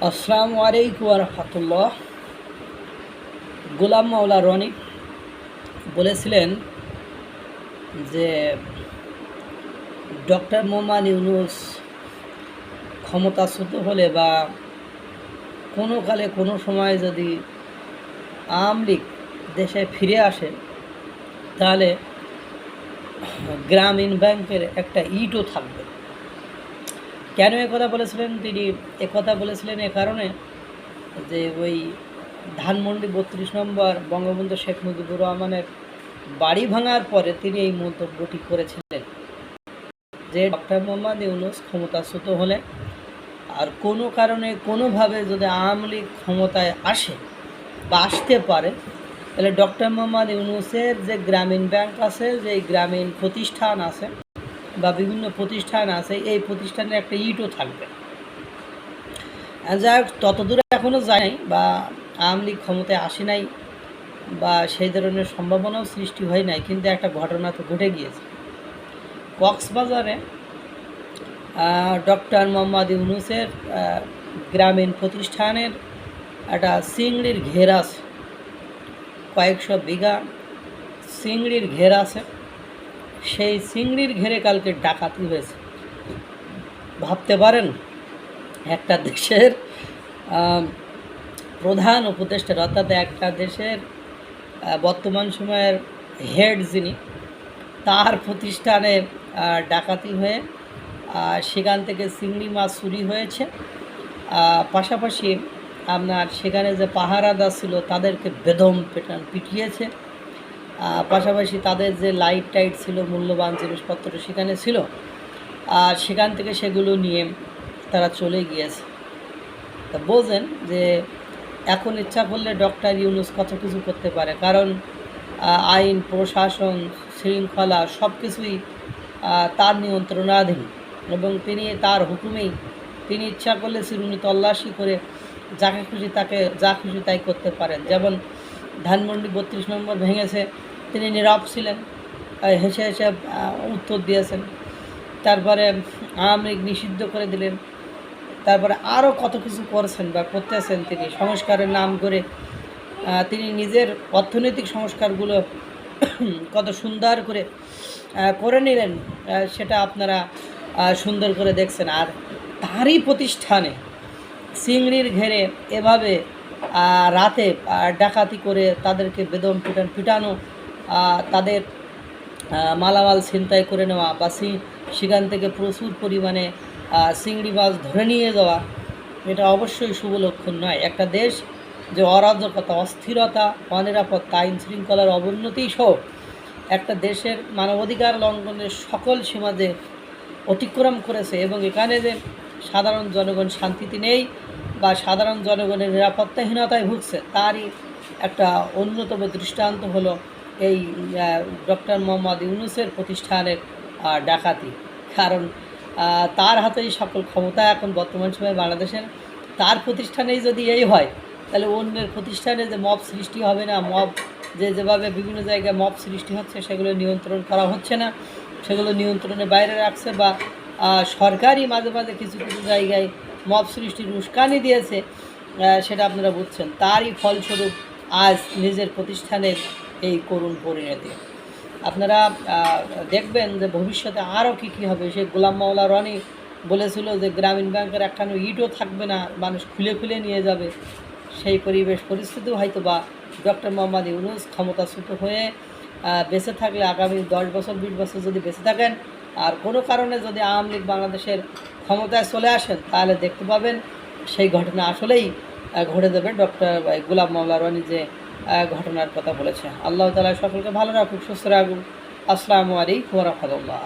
আসসালামু আলাইকুম ওয়া রাহমাতুল্লাহ। গোলাম মাওলা রনি বলেছিলেন যে ডক্টর মোহাম্মদ ইউনূস ক্ষমতাচ্যুত হলে বা কোনো কালে কোনো সময় যদি আওয়ামী লীগ দেশে ফিরে আসে তাহলে গ্রামীণ ব্যাংকের একটা ইটও থাকবে। কেন একথা বলেছিলেন? তিনি একথা বলেছিলেন এ কারণে যে ওই ধানমন্ডি ৩২ নম্বর বঙ্গবন্ধু শেখ মুজিবুর রহমানের বাড়ি ভাঙার পরে তিনি এই মন্তব্যটি করেছিলেন যে ডক্টর মোহাম্মদ ইউনূস ক্ষমতাচ্যুত হলে আর কোনো কারণে কোনোভাবে যদি আওয়ামী লীগ ক্ষমতায় আসে বা আসতে পারে তাহলে ডক্টর মোহাম্মদ ইউনূসের যে গ্রামীণ ব্যাংক আছে, যে গ্রামীণ প্রতিষ্ঠান আছে বা বিভিন্ন প্রতিষ্ঠান আছে, এই প্রতিষ্ঠানের একটা ইটও থাকবে। যাই হোক, ততদূরে এখনও যায় নাই বা আওয়ামী লীগ ক্ষমতায় আসে নাই বা সেই ধরনের সম্ভাবনাও সৃষ্টি হয় নাই, কিন্তু একটা ঘটনা তো ঘটে গিয়েছে। কক্সবাজারে ডক্টর মোহাম্মদ ইউনূসের গ্রামীণ প্রতিষ্ঠানের একটা চিংড়ির ঘের আছে, কয়েকশো বিঘা চিংড়ির ঘের আছে। সেই চিংড়ির ঘেরে কালকে ডাকাতি হয়েছে। ভাবতে পারেন, একটা দেশের প্রধান উপদেষ্টার, অর্থাৎ একটা দেশের বর্তমান সময়ের হেড যিনি, তার প্রতিষ্ঠানে ডাকাতি হয়ে সেখান থেকে চিংড়ি মাছ চুরি হয়েছে। পাশাপাশি আপনার সেখানে যে পাহারাদার ছিল তাদেরকে বেদম পিটিয়েছে। পাশাপাশি তাদের যে লাইট টাইট ছিল, মূল্যবান জিনিসপত্র সেখানে ছিল, আর সেখান থেকে সেগুলো নিয়ে তারা চলে গিয়েছে। তা বোঝেন যে এখন ইচ্ছা করলে ডক্টর ইউনূস কত কিছু করতে পারে, কারণ আইন, প্রশাসন, শৃঙ্খলা সব কিছুই তার নিয়ন্ত্রণাধীন এবং তিনি তার হুকুমেই তিনি ইচ্ছা করলে চিরুনি তল্লাশি করে যাকে খুশি তাকে যা খুশি তাই করতে পারেন। যেমন ধানমন্ডি ৩২ নম্বর ভেঙেছে, তিনি নীরব ছিলেন, হেসে হেসে উত্তর দিয়েছেন। তারপরে আওয়ামী লীগ নিষিদ্ধ করে দিলেন। তারপরে আরও কত কিছু করেছেন বা করতেছেন তিনি সংস্কারের নাম করে। তিনি নিজের অর্থনৈতিক সংস্কারগুলো কত সুন্দর করে করে নিলেন, সেটা আপনারা সুন্দর করে দেখছেন। আর তারই প্রতিষ্ঠানে চিংড়ির ঘেরে এভাবে রাতে ডাকাতি করে তাদেরকে বেদম পিটানো, তাদের মালামাল ছিনতাই করে নেওয়া বা সেখান থেকে প্রচুর পরিমাণে চিংড়ি মাছ ধরে নিয়ে যাওয়া, এটা অবশ্যই শুভ লক্ষণ নয়। একটা দেশ যে অরাজকতা, অস্থিরতা, অনিরাপত্তা, আইন শৃঙ্খলার অবনতি সহ একটা দেশের মানবাধিকার লঙ্ঘনের সকল সীমা যে অতিক্রম করেছে এবং এখানে যে সাধারণ জনগণ শান্তিতে নেই বা সাধারণ জনগণের নিরাপত্তাহীনতায় ভুগছে, তারই একটা অন্যতম দৃষ্টান্ত হলো এই ডক্টর মোহাম্মদ ইউনূসের প্রতিষ্ঠানের ডাকাতি। কারণ তার হাতেই সকল ক্ষমতা এখন বর্তমান সময়ে বাংলাদেশের। তার প্রতিষ্ঠানেই যদি এই হয়, তাহলে অন্যের প্রতিষ্ঠানে যে মব সৃষ্টি হবে না, মব যেভাবে বিভিন্ন জায়গায় মব সৃষ্টি হচ্ছে সেগুলো নিয়ন্ত্রণ করা হচ্ছে না, সেগুলো নিয়ন্ত্রণের বাইরে রাখছে বা সরকারই মাঝে মাঝে কিছু কিছু জায়গায় মব সৃষ্টির উস্কানি দিয়েছে, সেটা আপনারা বুঝছেন। তারই ফলস্বরূপ আজ নিজের প্রতিষ্ঠানের এই করুণ পরিণতি। আপনারা দেখবেন যে ভবিষ্যতে আরও কী কী হবে। সে গোলাম মাওলা রনি বলেছিল যে গ্রামীণ ব্যাংকের একখানো ইটও থাকবে না, মানুষ খুলে খুলে নিয়ে যাবে। সেই পরিস্থিতিও হয়তো বা ডক্টর মোহাম্মদ ইউনূস ক্ষমতাচ্যুত হয়ে বেঁচে থাকলে আগামী 10 বছর 20 বছর যদি বেঁচে থাকেন আর কোনো কারণে যদি আওয়ামী লীগ বাংলাদেশের ক্ষমতায় চলে আসেন, তাহলে দেখতে পাবেন সেই ঘটনা আসলেই ঘটে যাবে। ডক্টর গোলাম মাওলা রনি যে ঘটনার কথা বলেছে। আল্লাহ তাআলা সকলকে ভালো রাখুক, সুস্থ রাখুক। আসসালামু আলাইকুম ওয়া রাহমাতুল্লাহ।